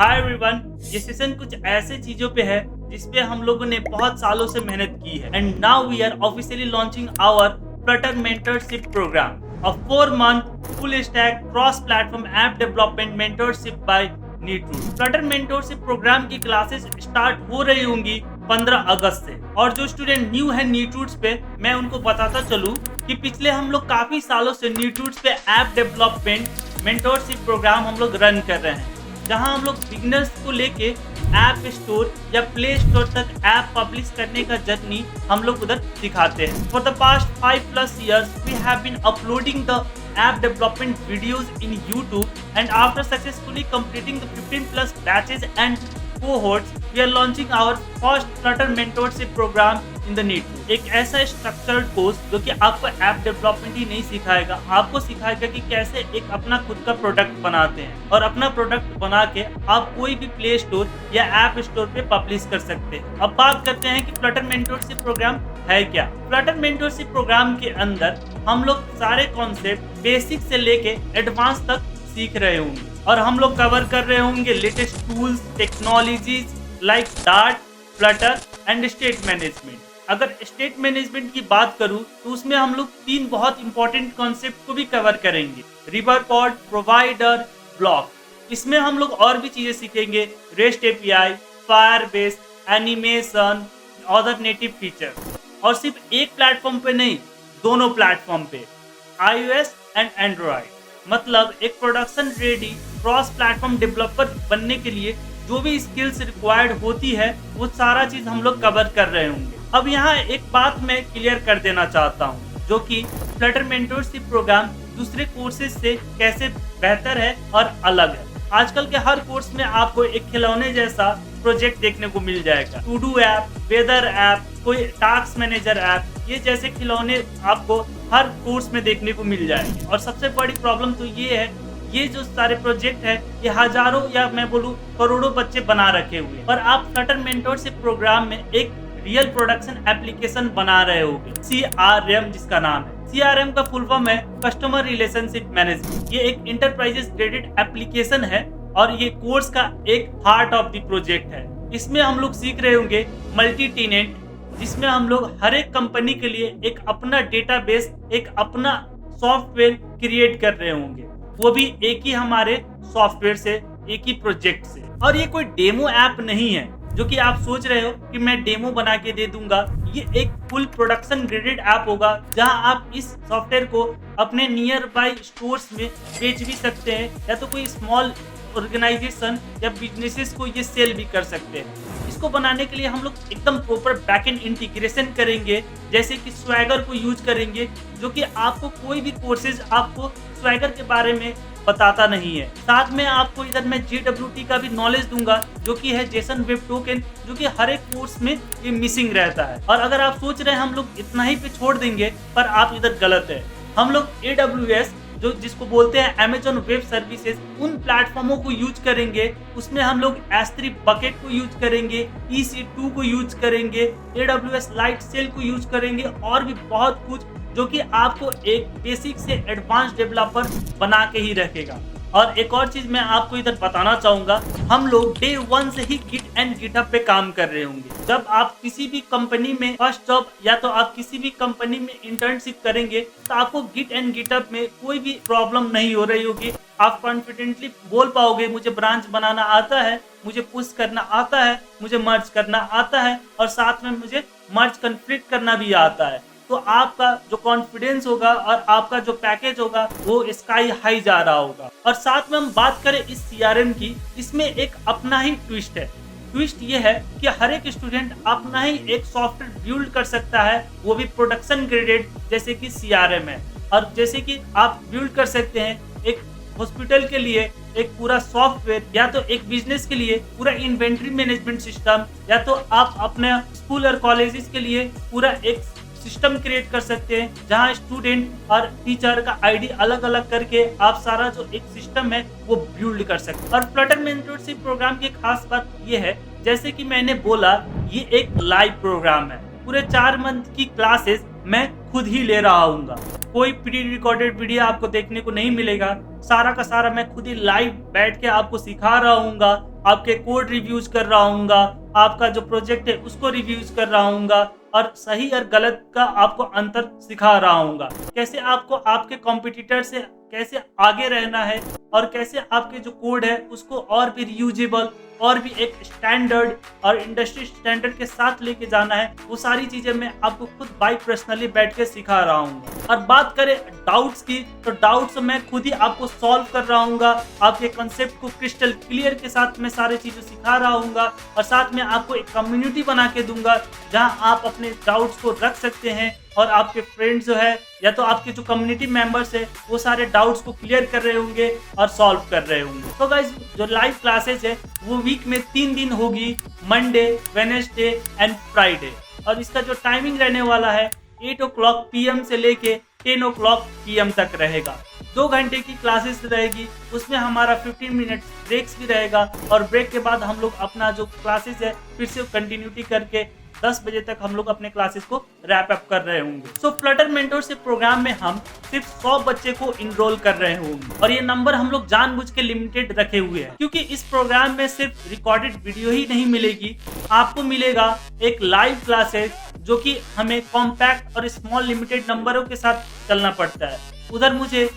Hi everyone, ये session कुछ ऐसे चीजों पे है जिसपे हम लोगों ने बहुत सालों से मेहनत की है and now we are officially launching our Flutter mentorship programme, a 4-month full stack cross platform app development mentorship by Neatroot. Flutter mentorship programme की क्लासेस स्टार्ट हो रही होंगी 15 अगस्त से और जो स्टूडेंट न्यू है नीटरूट्स पे, मैं उनको बताता चलूं कि पिछले हम लोग काफी सालों से नीटरूट्स पे ऐप डेवलपमेंट मेंटरशिप प्रोग्राम हम लोग रन कर रहे हैं, जहां हम लोग बिगनर्स को लेके ऐप स्टोर या प्ले स्टोर तक ऐप पब्लिश करने का जर्नी हम लोग उधर दिखाते हैं। For the past 5+ years we have been uploading the app development videos in YouTube, and after successfully completing the 15+ batches and cohorts, we are launching our first Flutter mentorship program in the NEET। एक ऐसा structured course जो कि आपको app development ही नहीं सिखाएगा, आपको सिखाएगा कि कैसे एक अपना खुद का प्रोडक्ट बनाते हैं और अपना प्रोडक्ट बना के आप कोई भी प्ले स्टोर या ऐप स्टोर पे पब्लिश कर सकते हैं। अब बात करते हैं कि फ्लटर मेंटरशिप प्रोग्राम है क्या। फ्लटर मेंटरशिप प्रोग्राम के अंदर हम लोग सारे कॉन्सेप्ट बेसिक से लेके एडवांस तक सीख रहे होंगे और हम लोग कवर कर रहे होंगे latest tools, technologies like dart, Flutter and state management. अगर स्टेट मैनेजमेंट की बात करूं तो उसमें हम लोग 3 बहुत इंपॉर्टेंट कॉन्सेप्ट को भी कवर करेंगे, रिवर पॉड, प्रोवाइडर, ब्लॉक। इसमें हम लोग और भी चीजें सीखेंगे, rest API, Firebase, animation, other native feature. और सिर्फ एक प्लेटफॉर्म पे नहीं, दोनों प्लेटफॉर्म पे, iOS एंड एंड्रॉइड। मतलब एक production ready cross platform developer बनने के लिए जो भी स्किल्स रिक्वायर्ड होती है वो सारा चीज हम लोग कवर कर रहे होंगे। अब यहाँ एक बात मैं क्लियर कर देना चाहता हूँ, जो कि फ्लटर मेंटरशिप प्रोग्राम दूसरे कोर्सेज से कैसे बेहतर है और अलग है। आजकल के हर कोर्स में आपको एक खिलौने जैसा प्रोजेक्ट देखने को मिल जाएगा, to do app, weather app, कोई टास्क मैनेजर ऐप, ये जैसे खिलौने आपको हर कोर्स में देखने को मिल जाएंगे। और सबसे बड़ी प्रॉब्लम तो ये है, ये जो सारे प्रोजेक्ट है ये हजारों या मैं बोलूँ करोड़ों बच्चे बना रखे हुए, और आप फ्लटर मेंटरशिप प्रोग्राम में एक रियल प्रोडक्शन एप्लीकेशन बना रहे होगे, CRM जिसका नाम है। CRM का फुल फॉर्म है कस्टमर रिलेशनशिप मैनेजमेंट। ये एक इंटरप्राइजेस ग्रेडेड एप्लीकेशन है और ये कोर्स का एक हार्ट ऑफ द प्रोजेक्ट है। इसमें हम लोग सीख रहे होंगे मल्टी टेनेंट, जिसमें हम लोग हर एक कंपनी के लिए एक अपना डेटाबेस, एक अपना सॉफ्टवेयर क्रिएट कर रहे होंगे, वो भी एक ही हमारे सॉफ्टवेयर से, एक ही प्रोजेक्ट से। और ये कोई डेमो ऐप नहीं है जो कि आप सोच रहे हो कि मैं डेमो बना के दे दूंगा। ये एक फुल प्रोडक्शन ग्रेडेड ऐप होगा जहां आप इस सॉफ्टवेयर को अपने नियर बाय स्टोर्स में बेच भी सकते हैं, या तो कोई स्मॉल ऑर्गेनाइजेशन या बिजनेसेस को ये सेल भी कर सकते हैं। इसको बनाने के लिए हम लोग एकदम प्रॉपर बैकएंड इंटीग्रेशन करेंगे, जैसे कि स्वैगर को यूज करेंगे, जो कि आपको कोई भी कोर्सेज आपको स्वैगर के बारे में बताता नहीं है। साथ में आपको इधर मैं JWT का भी नॉलेज दूंगा, जो कि है जेसन वेब टोकन, जो कि हर एक कोर्स में ये मिसिंग रहता है। और अगर आप सोच रहे हैं हम लोग इतना ही पे छोड़ देंगे, पर आप इधर गलत है। हम लोग AWS जो जिसको बोलते हैं Amazon वेब सर्विसेज, उन प्लेटफॉर्मों को यूज करेंगे। उसमें हम लोग S3 बकेट को यूज करेंगे, EC2 को यूज करेंगे, AWS लाइट सेल को यूज करेंगे और भी बहुत कुछ, जो कि आपको एक बेसिक से एडवांस डेवलपर बना के ही रखेगा। और एक और चीज मैं आपको इधर बताना चाहूंगा, हम लोग डे 1 से ही गिट एंड गिटहब पे काम कर रहे होंगे। जब आप किसी भी कंपनी में फर्स्ट जॉब या तो आप किसी भी कंपनी में इंटर्नशिप करेंगे तो आपको गिट एंड गिटहब में कोई भी प्रॉब्लम नहीं हो रही होगी। आप कॉन्फिडेंटली बोल पाओगे मुझे ब्रांच बनाना आता है, मुझे पुश करना आता है, मुझे मर्ज करना आता है और साथ में मुझे मर्ज कन्फ्लिक्ट करना भी आता है। तो आपका जो कॉन्फिडेंस होगा और आपका जो पैकेज होगा वो स्काई हाई जा रहा होगा। और साथ में हम बात करें इस CRM की, इसमें एक अपना ही ट्विस्ट है। ट्विस्ट ये है कि हर एक स्टूडेंट अपना ही एक सॉफ्टवेयर बिल्ड कर सकता है, वो भी प्रोडक्शन ग्रेडेड, जैसे कि CRM है। और जैसे कि आप बिल्ड कर सकते हैं एक हॉस्पिटल के लिए एक पूरा सॉफ्टवेयर, या तो एक बिजनेस के लिए पूरा इन्वेंट्री मैनेजमेंट सिस्टम, या तो आप अपने स्कूल और कॉलेजेस के लिए पूरा एक सिस्टम क्रिएट कर सकते हैं, जहां स्टूडेंट और टीचर का आईडी अलग अलग करके आप सारा जो एक सिस्टम है वो बिल्ड कर सकते हैं। और फ्लटर मेंटरशिप प्रोग्राम की खास बात ये है, जैसे कि मैंने बोला, ये एक लाइव प्रोग्राम है। पूरे 4 मंथ की क्लासेस मैं खुद ही ले रहा हूँ। कोई प्री रिकॉर्डेड वीडियो आपको देखने को नहीं मिलेगा, सारा का सारा मैं खुद ही लाइव बैठ के आपको सिखा रहा हूँ आपके कोड रिव्यूज कर रहा हूँगा, आपका जो प्रोजेक्ट है उसको रिव्यूज कर रहा हूँगा और सही और गलत का आपको अंतर सिखा रहा हूँगा। कैसे आपको आपके कॉम्पिटिटर से कैसे आगे रहना है और कैसे आपके जो कोड है उसको और भी रीयूजेबल और भी एक स्टैंडर्ड और इंडस्ट्री स्टैंडर्ड के साथ लेके जाना है, वो सारी चीजें मैं आपको खुद बाई पर्सनली बैठ के सिखा रहा हूँ। और बात करें डाउट्स की, तो डाउट्स मैं खुद ही आपको सॉल्व कर रहा हूँ। आपके कंसेप्ट को क्रिस्टल क्लियर के साथ मैं सारी चीजें सिखा रहा हूँ और साथ में आपको एक कम्युनिटी बना के दूंगा जहाँ आप अपने डाउट्स को रख सकते हैं और आपके फ्रेंड्स जो है या तो आपके जो कम्युनिटी मेंबर्स है वो सारे डाउट्स को क्लियर कर रहे होंगे और सॉल्व कर रहे होंगे। तो गाइज जो लाइव क्लासेस है वो वीक में 3 दिन होगी, मंडे, वेडनेसडे एंड फ्राइडे। और इसका जो टाइमिंग रहने वाला है 8 o'clock PM से लेके 10 o'clock PM तक रहेगा। 2 घंटे की क्लासेस रहेगी, उसमें हमारा 15 मिनट ब्रेक्स भी रहेगा और ब्रेक के बाद हम लोग अपना जो क्लासेस है फिर से कंटिन्यूटी करके 10 बजे तक हम लोग अपने क्लासेस को रैप अप कर रहे होंगे। सो फ्लटर मेंटोरशिप प्रोग्राम में हम सिर्फ 100 बच्चे को इनरोल कर रहे होंगे और ये नंबर हम लोग जानबूझ के लिमिटेड रखे हुए हैं क्योंकि इस प्रोग्राम में सिर्फ रिकॉर्डेड वीडियो ही नहीं मिलेगी, आपको मिलेगा एक लाइव क्लासेस जो कि हमें कॉम्पैक्ट और स्मॉल लिमिटेड नंबरों के साथ चलना पड़ता है। उधर मुझे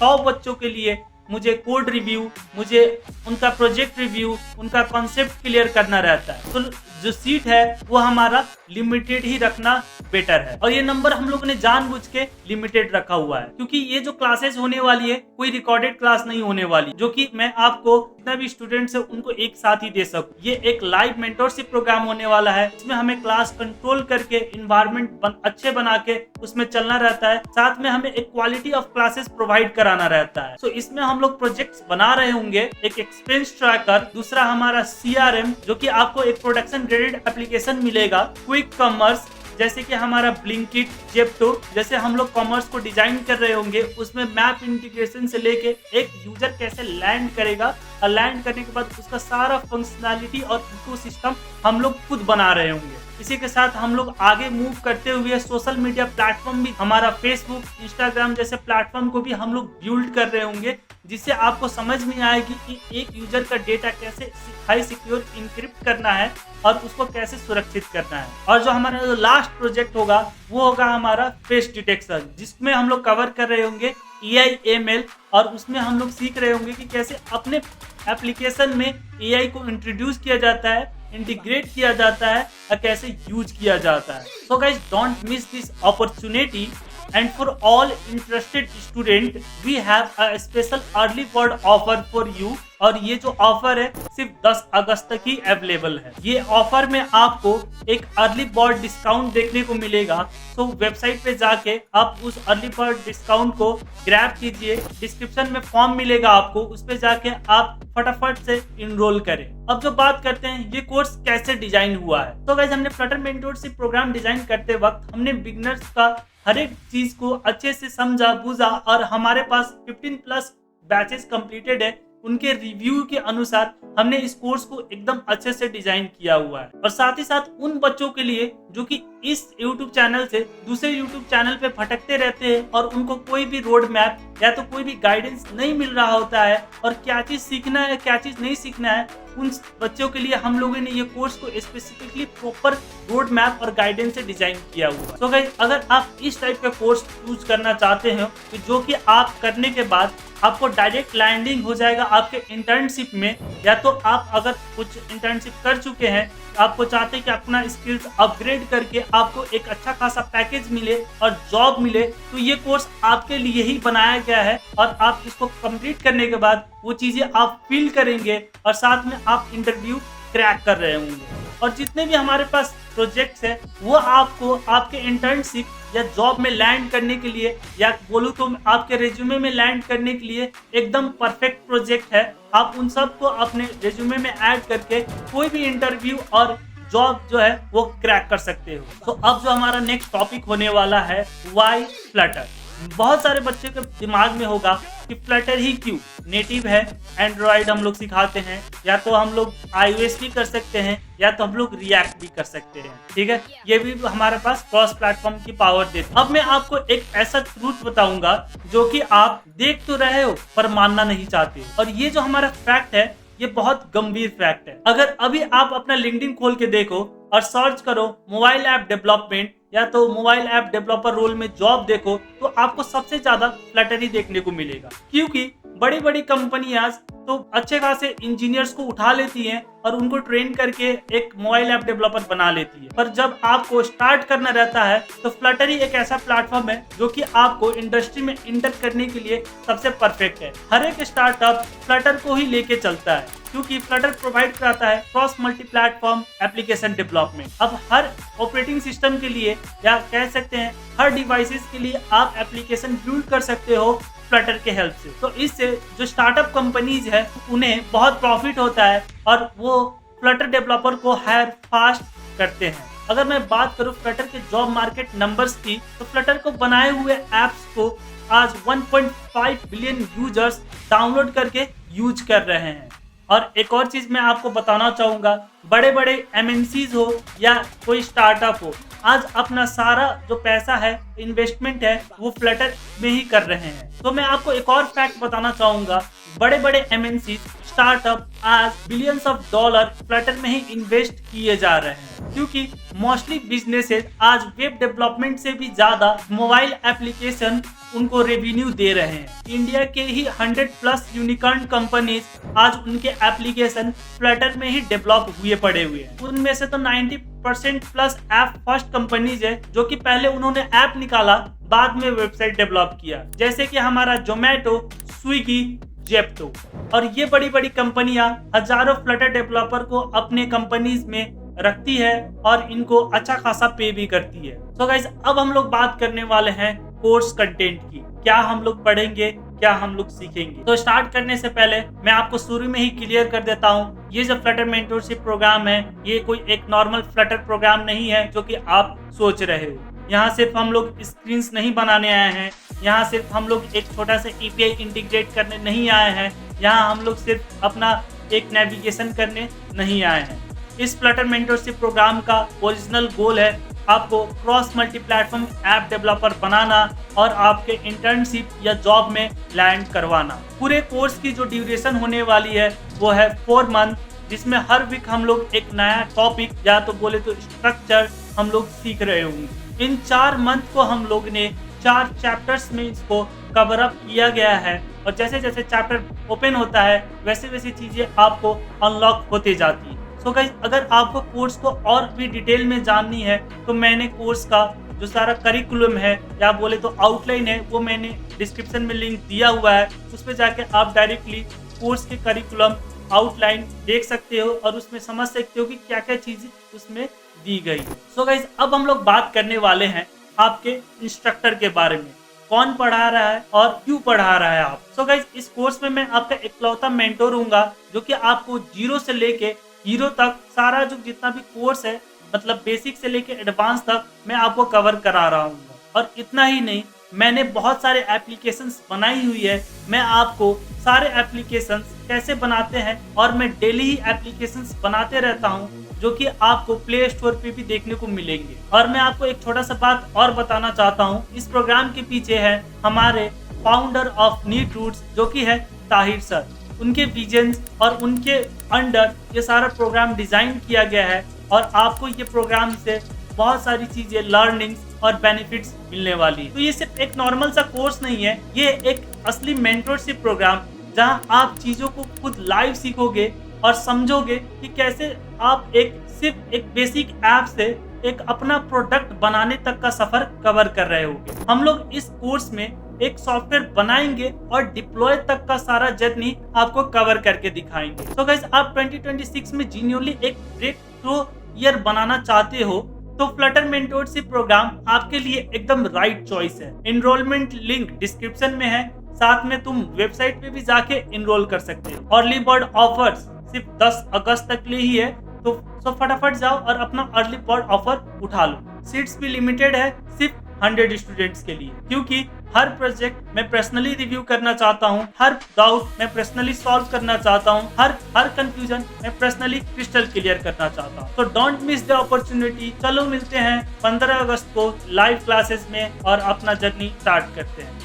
100 बच्चों के लिए मुझे कोड रिव्यू, मुझे उनका प्रोजेक्ट रिव्यू, उनका कॉन्सेप्ट क्लियर करना रहता है। तो जो सीट है वो हमारा लिमिटेड ही रखना बेटर है और ये नंबर हम लोगों ने जानबूझ के लिमिटेड रखा हुआ है क्योंकि ये जो क्लासेस होने वाली है कोई रिकॉर्डेड क्लास नहीं होने वाली जो कि मैं आपको जितना भी स्टूडेंट्स है उनको एक साथ ही दे सकूं। ये एक लाइव मेंटोरशिप प्रोग्राम होने वाला है, इसमें हमें क्लास कंट्रोल करके इन्वायरमेंट अच्छे बना के उसमें चलना रहता है, साथ में हमें एक क्वालिटी ऑफ क्लासेस प्रोवाइड कराना रहता है। तो इसमें हम लोग प्रोजेक्ट्स बना रहे होंगे, एक एक्सपेंस ट्रैकर, दूसरा हमारा CRM जो कि आपको एक प्रोडक्शन ग्रेडेड एप्लीकेशन मिलेगा, क्विक कॉमर्स जैसे कि हमारा ब्लिंकिट, जेप्टो जैसे हम लोग कॉमर्स को डिजाइन कर रहे होंगे, उसमें मैप इंटीग्रेशन से लेके एक यूजर कैसे लैंड करेगा और लैंड करने के बाद उसका सारा फंक्शनैलिटी और इकोसिस्टम हम लोग खुद बना रहे होंगे। इसी के साथ हम लोग आगे मूव करते हुए सोशल मीडिया प्लेटफॉर्म भी, हमारा फेसबुक, इंस्टाग्राम जैसे प्लेटफॉर्म को भी हम लोग बिल्ड कर रहे होंगे जिससे आपको समझ में आएगी कि एक यूजर का डेटा कैसे हाई सिक्योर इंक्रिप्ट करना है और उसको कैसे सुरक्षित करना है। और जो हमारा जो लास्ट प्रोजेक्ट होगा वो होगा हमारा फेस डिटेक्शन जिसमें हम लोग कवर कर रहे होंगे AI/ML और उसमें हम लोग सीख रहे होंगे कि कैसे अपने एप्लीकेशन में AI को इंट्रोड्यूस किया जाता है, इंटीग्रेट किया जाता है और कैसे यूज किया जाता है। So guys don't miss this opportunity and for all interested student we have a special early bird offer for you और ये जो ऑफर है सिर्फ 10 अगस्त तक ही अवेलेबल है। ये ऑफर में आपको एक अर्ली बर्ड डिस्काउंट देखने को मिलेगा, तो वेबसाइट पे जाके आप उस अर्ली बर्ड डिस्काउंट को ग्रैब कीजिए, डिस्क्रिप्शन में फॉर्म मिलेगा आपको, उस पे जाके आप फटाफट से इनरोल करें। अब जो बात करते हैं ये कोर्स कैसे डिजाइन हुआ है, तो गाइस हमने फ्लटर मेंटोरशिप प्रोग्राम डिजाइन करते वक्त हमने बिगनर्स का हर एक चीज को अच्छे से समझा बूझा और हमारे पास 15+ बैचेस कंप्लीटेड है, उनके रिव्यू के अनुसार हमने इस कोर्स को एकदम अच्छे से डिजाइन किया हुआ है। और साथ ही साथ उन बच्चों के लिए जो कि इस YouTube चैनल से दूसरे YouTube चैनल पे भटकते रहते हैं और उनको कोई भी रोड मैप या तो कोई भी गाइडेंस नहीं मिल रहा होता है और क्या चीज सीखना है क्या चीज नहीं सीखना है, उन बच्चों के लिए हम लोगों ने ये कोर्स को स्पेसिफिकली प्रॉपर रोड मैप और गाइडेंस से डिजाइन किया हुआ है। तो गाइस अगर आप इस टाइप का कोर्स चूज करना चाहते हैं तो जो कि आप करने के बाद आपको डायरेक्ट लैंडिंग हो जाएगा आपके इंटर्नशिप में, या तो आप अगर कुछ इंटर्नशिप कर चुके हैं आपको चाहते हैं कि अपना स्किल्स अपग्रेड करके आपको एक अच्छा खासा पैकेज मिले और जॉब मिले, तो ये कोर्स आपके लिए ही बनाया गया है और आप इसको कंप्लीट करने के बाद वो चीजें आप फील करेंगे और साथ में आप इंटरव्यू क्रैक कर रहे होंगे। और जितने भी हमारे पास प्रोजेक्ट्स है वो आपको आपके इंटर्नशिप या जॉब में लैंड करने के लिए या बोलूँ तो आपके रेज्यूमे में लैंड करने के लिए एकदम परफेक्ट प्रोजेक्ट है। आप उन सब को अपने रेज्यूमे में ऐड करके कोई भी इंटरव्यू और जॉब जो है वो क्रैक कर सकते हो। तो अब जो हमारा नेक्स्ट टॉपिक होने वाला है वाई फ्लटर। बहुत सारे बच्चे के दिमाग में होगा कि फ्लटर ही क्यों, नेटिव है, एंड्रॉइड हम लोग सिखाते हैं, या तो हम लोग iOS भी कर सकते हैं या तो हम लोग रिएक्ट भी कर सकते हैं, ठीक है, ये भी हमारे पास क्रॉस प्लेटफॉर्म की पावर देते हैं। अब मैं आपको एक ऐसा ट्रूथ बताऊंगा जो कि आप देख तो रहे हो पर मानना नहीं चाहते, और ये जो हमारा फैक्ट है ये बहुत गंभीर फैक्ट है। अगर अभी आप अपना लिंक्डइन खोल के देखो और सर्च करो मोबाइल ऐप डेवलपमेंट या तो मोबाइल ऐप डेवलपर रोल में जॉब देखो, तो आपको सबसे ज्यादा फ्लटर ही देखने को मिलेगा, क्योंकि बड़ी बड़ी कंपनियां तो अच्छे खासे इंजीनियर्स को उठा लेती हैं और उनको ट्रेन करके एक मोबाइल ऐप डेवलपर बना लेती है। पर जब आपको स्टार्ट करना रहता है तो फ्लटर ही एक ऐसा प्लेटफॉर्म है जो कि आपको इंडस्ट्री में इंटर करने के लिए सबसे परफेक्ट है। हर एक स्टार्टअप फ्लटर को ही लेके चलता है, क्योंकि फ्लटर प्रोवाइड कराता है cross multi platform application development. अब हर ऑपरेटिंग सिस्टम के लिए या कह सकते हैं हर डिवाइसेस के लिए आप एप्लीकेशन बिल्ड कर सकते हो फ्लटर के हेल्प से। तो इससे जो स्टार्टअप कंपनीज है उन्हें बहुत प्रॉफिट होता है और वो फ्लटर डेवलपर को हायर फास्ट करते हैं। अगर मैं बात करूं फ्लटर के जॉब मार्केट नंबर्स की, तो फ्लटर को बनाए हुए एप्स को आज 1.5 बिलियन यूजर्स डाउनलोड करके यूज कर रहे हैं। और एक और चीज मैं आपको बताना चाहूंगा, बड़े बड़े एमएनसीज हो या कोई स्टार्टअप हो, आज अपना सारा जो पैसा है, इन्वेस्टमेंट है, वो फ्लटर में ही कर रहे हैं। तो मैं आपको एक और फैक्ट बताना चाहूंगा, बड़े बड़े एमएनसी स्टार्टअप आज बिलियंस ऑफ डॉलर फ्लटर में ही इन्वेस्ट किए जा रहे हैं, क्योंकि मोस्टली बिजनेसेस आज वेब डेवलपमेंट से भी ज्यादा मोबाइल एप्लीकेशन उनको रेवेन्यू दे रहे हैं। इंडिया के ही 100+ यूनिकॉर्न कंपनीज आज उनके एप्लीकेशन फ्लटर में ही डेवलप हुए पड़े हुए हैं। उनमें से तो 90% प्लस ऐप फर्स्ट कंपनीज है, जो कि पहले उन्होंने ऐप निकाला, बाद में वेबसाइट डेवलप किया, जैसे कि हमारा जोमेटो, स्विगी, जेप्टो। और ये बड़ी बड़ी कंपनियां हजारों फ्लटर डेवलपर को अपने कंपनीज में रखती है और इनको अच्छा खासा पे भी करती है। सो गाइस, अब हम लोग बात करने वाले हैं कोर्स कंटेंट की। क्या हम लोग पढ़ेंगे, क्या हम लोग सीखेंगे। तो स्टार्ट करने से पहले मैं आपको शुरू में ही क्लियर कर देता हूँ, ये जो फ्लटर मेंटरशिप प्रोग्राम है, ये कोई एक नॉर्मल फ्लटर प्रोग्राम नहीं है जो कि आप सोच रहे हो। यहाँ सिर्फ हम लोग स्क्रीन्स नहीं बनाने आए हैं, यहाँ सिर्फ हम लोग एक छोटा सा एपीआई इंटीग्रेट करने नहीं आए हैं, यहाँ हम लोग सिर्फ अपना एक नेविगेशन करने नहीं आए हैं। इस फ्लटर मेंटरशिप प्रोग्राम का ओरिजिनल गोल है आपको cross multi platform app developer बनाना और आपके इंटर्नशिप या जॉब में लैंड करवाना। पूरे कोर्स की जो ड्यूरेशन होने वाली है वो है 4 मंथ, जिसमें हर वीक हम लोग एक नया टॉपिक या तो बोले तो स्ट्रक्चर हम लोग सीख रहे होंगे। इन 4 मंथ को हम लोग ने 4 चैप्टर्स में इसको कवर अप किया गया है, और जैसे जैसे चैप्टर ओपन होता है वैसे वैसे चीजें आपको अनलॉक होते जाती है। सो गाइस, अगर आपको कोर्स को और भी डिटेल में जाननी है तो मैंने कोर्स का जो सारा करिकुलम है या बोले तो आउटलाइन है, वो मैंने डिस्क्रिप्शन में लिंक दिया हुआ है। उस पर जाके आप डायरेक्टली कोर्स के करिकुलम आउटलाइन देख सकते हो और उसमें समझ सकते हो कि क्या क्या चीजें उसमें दी गई। सो गाइस, अब हम लोग बात करने वाले हैं आपके इंस्ट्रक्टर के बारे में, कौन पढ़ा रहा है और क्यों पढ़ा रहा है आप। सो गाइस, इस कोर्स में मैं आपका इकलौता मेंटोर हूँगा जो कि आपको 0 से लेके हीरो तक सारा जो जितना भी कोर्स है, मतलब बेसिक से लेके एडवांस तक मैं आपको कवर करा रहा हूँ। और इतना ही नहीं, मैंने बहुत सारे एप्लीकेशंस बनाई हुई है। मैं आपको सारे एप्लीकेशंस कैसे बनाते हैं और मैं डेली ही एप्लीकेशंस बनाते रहता हूँ, जो कि आपको प्ले स्टोर पे भी देखने को मिलेंगे। और मैं आपको एक छोटा सा बात और बताना चाहता हूँ, इस प्रोग्राम के पीछे है हमारे फाउंडर ऑफ नीट रूट्स जो कि है ताहिर सर। उनके विजन और उनके अंडर ये सारा प्रोग्राम डिजाइन किया गया है और आपको ये प्रोग्राम से बहुत सारी चीजें, लर्निंग्स और बेनिफिट्स मिलने वाली है। तो ये सिर्फ एक नॉर्मल सा कोर्स नहीं है, ये एक असली मेंटरशिप प्रोग्राम जहां आप चीजों को खुद लाइव सीखोगे और समझोगे कि कैसे आप सिर्फ एक बेसिक ऐप से एक अपना प्रोडक्ट बनाने तक का सफर कवर कर रहे होगे। हम लोग इस कोर्स में एक सॉफ्टवेयर बनाएंगे और डिप्लॉय तक का सारा जर्नी आपको कवर करके दिखाएंगे। तो गाइस, आप 2026 में जेन्युइनली एक ब्रेक थ्रू ईयर बनाना चाहते हो तो फ्लटर मेंटरशिप प्रोग्राम आपके लिए एकदम राइट चॉइस है। एनरोलमेंट लिंक डिस्क्रिप्शन में है, साथ में तुम वेबसाइट पे भी जाके एनरोल कर सकते हो। अर्ली बर्ड ऑफर्स सिर्फ 10 अगस्त तक लिए ही है, तो फटाफट जाओ और अपना अर्ली बर्ड ऑफर उठा लो। सीट्स भी लिमिटेड है, सिर्फ 100 स्टूडेंट्स के लिए, क्योंकि हर प्रोजेक्ट मैं पर्सनली रिव्यू करना चाहता हूँ, हर डाउट मैं पर्सनली सॉल्व करना चाहता हूँ, हर कंफ्यूजन मैं पर्सनली क्रिस्टल क्लियर करना चाहता हूँ। तो डोंट मिस द अपॉर्चुनिटी। चलो मिलते हैं 15 अगस्त को लाइव क्लासेस में और अपना जर्नी स्टार्ट करते हैं।